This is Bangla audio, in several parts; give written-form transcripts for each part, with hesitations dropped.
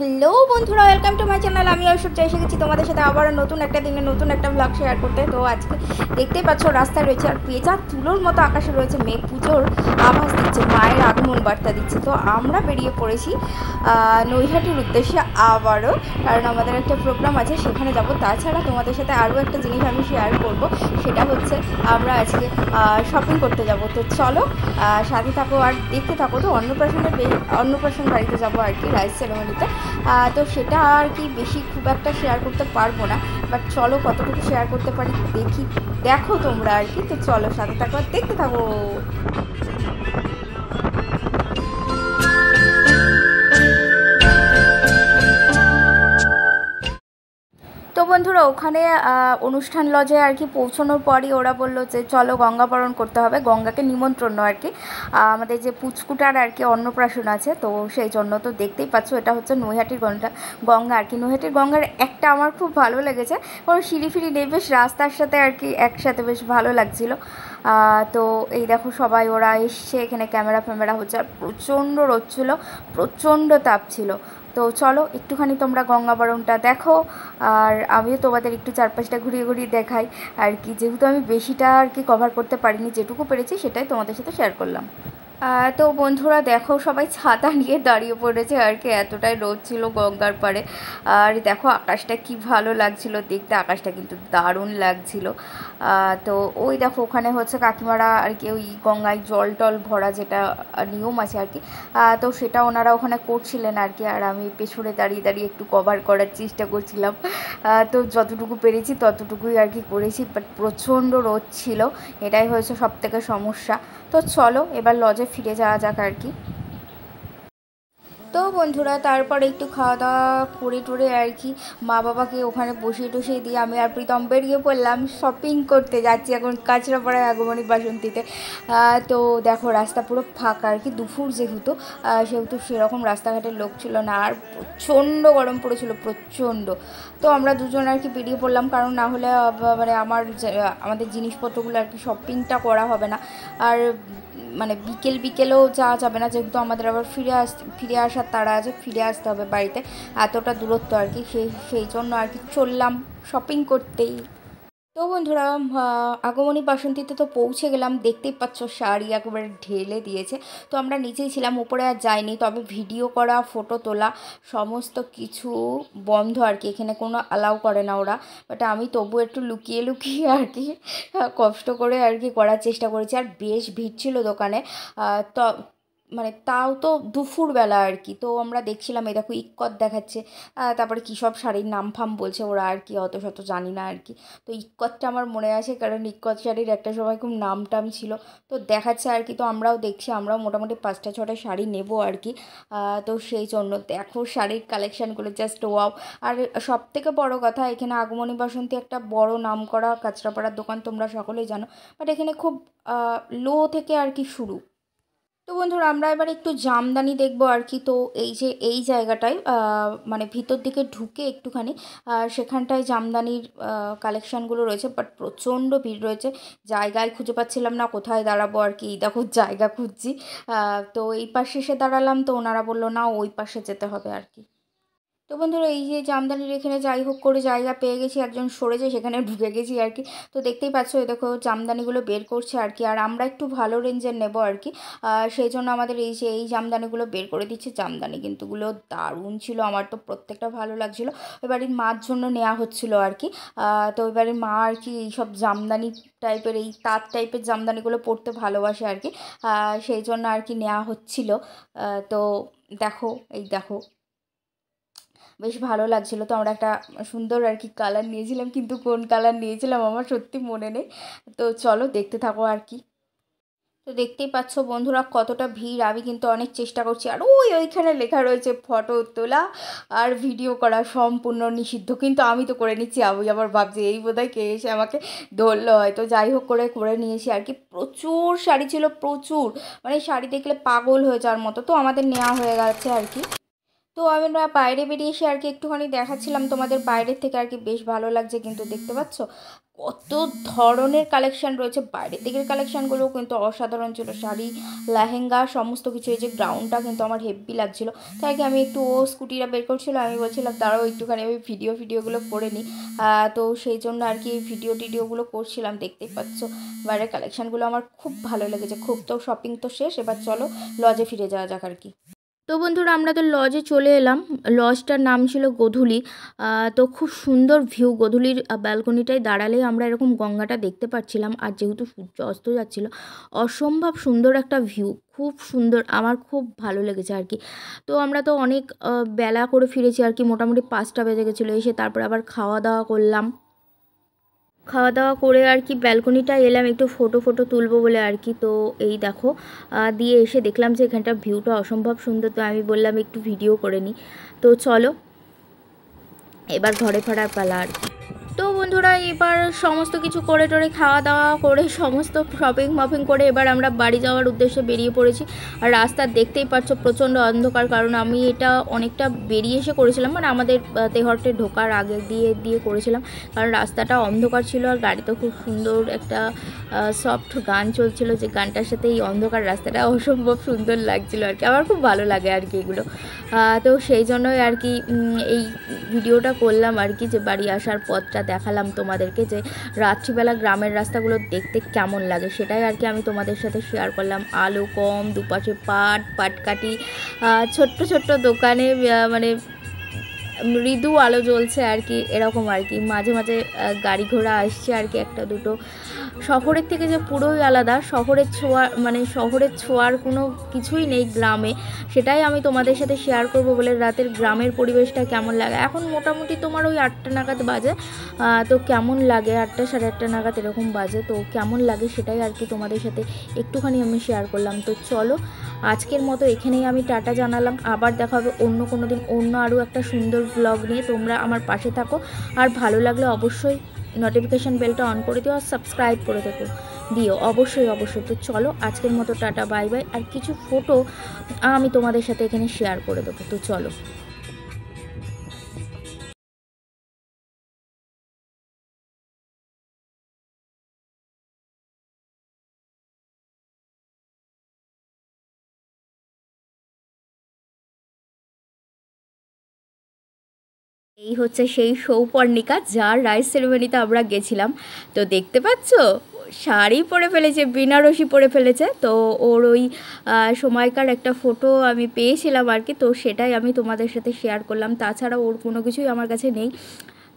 হ্যালো বন্ধুরা, ওয়েলকাম টু মাই চ্যানেল। আমি ঐশ্বর্য এসে গেছি তোমাদের সাথে আবার নতুন একটা দিনে নতুন একটা ব্লগ শেয়ার করতে। তো আজকে দেখতেই পাচ্ছ রাস্তায় রয়েছে আর পেঁচা তুলোর মতো আকাশে রয়েছে মেঘ, পুজোর আভাস দিচ্ছে, মায়ের আগমন বার্তা দিচ্ছে। তো আমরা বেরিয়ে পড়েছি নৈহাটির উদ্দেশ্যে আবারও, কারণ আমাদের একটা প্রোগ্রাম আছে, সেখানে যাব। তাছাড়া তোমাদের সাথে আরও একটা জিনিস আমি শেয়ার করব, সেটা হচ্ছে আমরা আজকে শপিং করতে যাব। তো চলো সাথে থাকো আর দেখতে থাকো। তো অন্নপ্রাশন বাড়িতে যাবো আর কি, রাইস সেরেমনিতে। তো সেটা আর কি বেশি খুব একটা শেয়ার করতে পারবো না, বাট চলো কতটুকু শেয়ার করতে পারি দেখো তোমরা আর কি। তো চলো সাথে থাকো আর দেখতে থাকো। তো বন্ধুরা ওখানে অনুষ্ঠান লজে আর কি পৌঁছানোর পরই ওরা বললো যে চলো গঙ্গাবরণ করতে হবে, গঙ্গাকে নিমন্ত্রণ আর কি, আমাদের যে পুচকুটার আর কি অন্নপ্রাশন আছে। তো সেই জন্য তো দেখতেই পাচ্ছ এটা হচ্ছে নৈহাটির গঙ্গা আর কি। নৈহাটির গঙ্গার একটা আমার খুব ভালো লেগেছে, কোনো সিঁড়ি ফিরি নেই, বেশ রাস্তার সাথে আর কি একসাথে বেশ ভালো লাগছিলো। তো এই দেখো সবাই ওরা এসছে, এখানে ক্যামেরা হচ্ছে, আর প্রচণ্ড রোদ ছিল, প্রচণ্ড তাপ ছিল। তো চলো একটুখানি তোমরা গঙ্গাবরণটা দেখো, আর আমিও তোমাদের একটু চারপাশটা ঘুরিয়ে ঘুরিয়ে দেখাই আর কি, যেহেতু আমি বেশিটা আর কি কভার করতে পারিনি, যেটুকু পেরেছি সেটাই তোমাদের সাথে শেয়ার করলাম। তো বন্ধুরা দেখো সবাই ছাতা নিয়ে দাঁড়িয়ে পড়েছে আর কি, এতটাই রোদ ছিল গঙ্গার পাড়ে। আর দেখো আকাশটা কি ভালো লাগছিল দেখতে, আকাশটা কিন্তু দারুণ লাগছিল। তো ওই দেখো ওখানে হচ্ছে কাকিমারা আর কি ওই গঙ্গায় জল টল ভরা যেটা নিয়ম আছে আর কি, তো সেটা ওনারা ওখানে করছিলেন আর কি। আর আমি পেছনে দাঁড়িয়ে দাঁড়িয়ে একটু কভার করার চেষ্টা করছিলাম। তো যতটুকু পেরেছি ততটুকুই আর কি করেছি, বাট প্রচণ্ড রোদ ছিল, এটাই হয়েছে সবথেকে সমস্যা। তো চলো এবার লজে ফিরে যাওয়া যাক আর কি। তো বন্ধুরা তারপরে একটু খাওয়া দাওয়া করে টোরে আর কি মা বাবাকে ওখানে বসিয়ে দিয়ে আমি আর প্রীতম বেরিয়ে পড়লাম শপিং করতে। যাচ্ছি এখন কাঁচরাপাড়ায় আগমনী বাসন্তীতে। তো দেখো রাস্তা পুরো ফাঁকা আর কি, দুপুর যেহেতু সেহেতু সেরকম রাস্তাঘাটের লোক ছিল না, আর প্রচণ্ড গরম পড়েছিল, প্রচণ্ড। তো আমরা দুজন আর কি বেরিয়ে পড়লাম, কারণ না হলে মানে আমাদের জিনিসপত্রগুলো আর কি শপিংটা করা হবে না। আর মানে বিকেলেও যাওয়া যাবে না, যেহেতু আমাদের আবার ফিরে আসার তাড়া আছে, ফিরে আসতে হবে বাড়িতে, এতটা দূরত্ব আর কি, সেই জন্য আর কি চললাম শপিং করতেই। তো বন্ধুরা আগমনী বাসন্তীতে তো পৌঁছে গেলাম, দেখতেই পাচ্ছ শাড়ি একেবারে ঢেলে দিয়েছে। তো আমরা নিচেই ছিলাম, উপরে আর যাইনি, তবে ভিডিও করা ফটো তোলা সমস্ত কিছু বন্ধ আর কি, এখানে কোনো অ্যালাউ করে না ওরা। বাট আমি তবু একটু লুকিয়ে লুকিয়ে আর কি কষ্ট করে আর কি করার চেষ্টা করেছি। আর বেশ ভিড় ছিল দোকানে, তো মানে তাও তো দুপুরবেলা আর কি। তো আমরা দেখছিলাম, এই দেখো ইক্কত দেখাচ্ছে, তারপরে কী সব শাড়ির নাম ফাম বলছে ওরা আর কি, অত শত জানি না আর কি। তো ইক্কতটা আমার মনে আছে, কারণ ইক্কত শাড়ির একটা সময় খুব নাম টাম ছিল। তো দেখাচ্ছে আর কি, তো আমরাও দেখছি, আমরাও মোটামুটি 5টা 6টা শাড়ি নেবো আর কি। তো সেই জন্য দেখো শাড়ির কালেকশানগুলো জাস্ট ওয়াও। আর সব থেকে বড়ো কথা, এখানে আগমনী বাসন্তী একটা বড় নাম করা কাঁচরাপাড়ার দোকান, তোমরা সকলেই জানো, বাট এখানে খুব লো থেকে আর কি শুরু। তো বন্ধুরা আমরা এবার একটু জামদানি দেখবো আর কি। তো এই যে এই জায়গাটায় মানে ভিতর দিকে ঢুকে একটুখানি সেখানটায় জামদানির কালেকশানগুলো রয়েছে, বাট প্রচণ্ড ভিড় রয়েছে, জায়গায় খুঁজে পাচ্ছিলাম না কোথায় দাঁড়াবো আর কি। দেখো জায়গা খুঁজছি, তো এই পাশে এসে দাঁড়ালাম, তো ওনারা বললো না ওই পাশে যেতে হবে আর কি। তো বন্ধুরা এই যে জামদানির এখানে যাই হোক করে জায়গা পেয়ে গেছি, একজন সরেছে সেখানে ঢুকে গেছি আর কি। তো দেখতেই পাচ্ছ এই দেখো জামদানিগুলো বের করছে আর কি, আর আমরা একটু ভালো রেঞ্জের নেব আর কি, সেই জন্য আমাদের এই যে এই জামদানিগুলো বের করে দিচ্ছে। জামদানি কিন্তুগুলো দারুণ ছিল, আমার তো প্রত্যেকটা ভালো লাগছিলো। ওই বাড়ির মার জন্য নেওয়া হচ্ছিলো আর কি। তো ওই বাড়ির মা আর কি এইসব জামদানি টাইপের, এই তাঁত টাইপের জামদানিগুলো পরতে ভালোবাসে আর কি, সেই জন্য আর কি নেওয়া হচ্ছিলো। তো দেখো এই দেখো বেশ ভালো লাগছিলো। তো আমরা একটা সুন্দর আর কি কালার নিয়েছিলাম, কিন্তু কোন কালার নিয়েছিলাম আমার সত্যি মনে নেই। তো চলো দেখতে থাকো আর কি। তো দেখতেই পাচ্ছ বন্ধুরা কতটা ভিড়, আমি কিন্তু অনেক চেষ্টা করছি, আর ওইখানে লেখা রয়েছে ফটো তোলা আর ভিডিও করা সম্পূর্ণ নিষিদ্ধ, কিন্তু আমি তো করে নিচ্ছি। আমি আবার ভাবছি এই বোধহয় কে এসে আমাকে ধরলো, হয়তো যাই হোক করে নিয়েছি আর কি। প্রচুর শাড়ি ছিল, প্রচুর, মানে শাড়ি দেখলে পাগল হয়ে যাওয়ার মতো। তো আমাদের নেওয়া হয়ে গেছে আর কি। তো আমরা বাইরে বেরিয়ে এসে আর কি একটুখানি দেখাচ্ছিলাম তোমাদের বাইরের থেকে আর কি, বেশ ভালো লাগছে কিন্তু দেখতে পাচ্ছ কত ধরনের কালেকশান রয়েছে, বাইরের দিকের কালেকশানগুলোও কিন্তু অসাধারণ ছিল, শাড়ি লেহেঙ্গা সমস্ত কিছু। এই যে গ্রাউন্ডটা কিন্তু আমার হেভি লাগছিলো, তাই কি আমি একটু স্কুটিটা বের করছিল, আমি বলছিলাম দাঁড়াও একটুখানি আমি ভিডিওগুলো করে নিই। তো সেই জন্য আর কি ভিডিওগুলো করছিলাম, দেখতেই পাচ্ছ বাইরের কালেকশানগুলো আমার খুব ভালো লেগেছে খুব। তো শপিং তো শেষ, এবার চলো লজে ফিরে যাওয়া যাক আর কি। তো বন্ধুরা আমরা তো লজে চলে এলাম, লজটার নাম ছিল গোধূলি। তো খুব সুন্দর ভিউ, গোধূলির ব্যালকনিটায় দাঁড়ালেই আমরা এরকম গঙ্গাটা দেখতে পাচ্ছিলাম, আর যেহেতু সূর্য অস্ত যাচ্ছিল, অসম্ভব সুন্দর একটা ভিউ, খুব সুন্দর, আমার খুব ভালো লেগেছে আর কি। তো আমরা তো অনেক বেলা করে ফিরেছি আর কি, মোটামুটি 5টা বেজে গেছিলো এসে, তারপরে আবার খাওয়া দাওয়া করলাম। খাওয়া দাওয়া করে আর কি ব্যালকনিটা এলাম একটু ফটো তুলবো বলে আর কি। তো এই দেখো দিয়ে এসে দেখলাম যে এখানটা ভিউটা অসম্ভব সুন্দর, তো আমি বললাম একটু ভিডিও করে নিই। তো চলো এবার ঘরে ফেরার পালা আর কি। তো বন্ধুরা এবার সমস্ত কিছু করে টোরে খাওয়া দাওয়া করে সমস্ত শপিং করে এবার আমরা বাড়ি যাওয়ার উদ্দেশ্যে বেরিয়ে পড়েছি। আর রাস্তা দেখতেই পাচ্ছ প্রচণ্ড অন্ধকার, কারণ আমি এটা অনেকটা বেরিয়ে এসে করেছিলাম, মানে আমাদের তেহট্টে ঢোকার আগে দিয়ে করেছিলাম, কারণ রাস্তাটা অন্ধকার ছিল। আর গাড়িতে খুব সুন্দর একটা সফট গান চলছিল, যে গানটার সাথে এই অন্ধকার রাস্তাটা অসম্ভব সুন্দর লাগছিল আর কি, আমার খুব ভালো লাগে আর কি এগুলো। তো সেই জন্যই আর কি এই ভিডিওটা করলাম আর কি, যে বাড়ি আসার পথটা দেখালাম তোমাদেরকে, যে রাত্রিবেলা গ্রামের রাস্তাগুলো দেখতে কেমন লাগে, সেটাই আর কি আমি তোমাদের সাথে শেয়ার করলাম। আলো কম, দুপাশে পাটকাঠি, ছোট্ট দোকানে মানে মৃদু আলো জ্বলছে আর কি, এরকম আর কি। মাঝে মাঝে গাড়ি ঘোড়া আসছে আর কি, একটা দুটো। শহরের থেকে যে পুরোই আলাদা, শহরের ছোঁয়ার কোনো কিছুই নেই গ্রামে, সেটাই আমি তোমাদের সাথে শেয়ার করব বলে রাতের গ্রামের পরিবেশটা কেমন লাগে। এখন মোটামুটি তোমার ওই 8টা নাগাদ বাজে, তো কেমন লাগে 8টা সাড়ে 8টা নাগাদ এরকম বাজে, তো কেমন লাগে সেটাই আর কি তোমাদের সাথে একটুখানি আমি শেয়ার করলাম। তো চলো আজকের মতো এখানেই আমি টাটা জানালাম, আবার দেখা হবে অন্য কোনো দিন অন্য আরও একটা সুন্দর ব্লগ নিয়ে। তোমরা আমার পাশে থাকো, আর ভালো লাগলে অবশ্যই নোটিফিকেশান বেলটা অন করে দিও, আর সাবস্ক্রাইব করে দিও অবশ্যই। তো চলো আজকের মতো টাটা, বাই বাই। আর কিছু ফটো আমি তোমাদের সাথে এখানে শেয়ার করে দেবো, তো চলো। এই হচ্ছে সেই সৌপর্ণিকা, যার রাইস সেরেমনিতে আমরা গেছিলাম। তো দেখতে পাচ্ছ শাড়ি পরে ফেলেছে, বেনারসি পরে ফেলেছে, তো ওর ওই সময়কার একটা ফটো আমি পেয়েছিলাম আর কি, তো সেটাই আমি তোমাদের সাথে শেয়ার করলাম। তাছাড়া ওর কোনো কিছুই আমার কাছে নেই,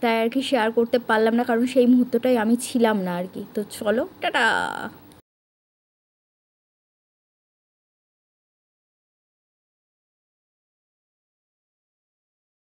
তাই আর কি শেয়ার করতে পারলাম না, কারণ সেই মুহূর্তটাই আমি ছিলাম না আর কি। তো চলো টাটা।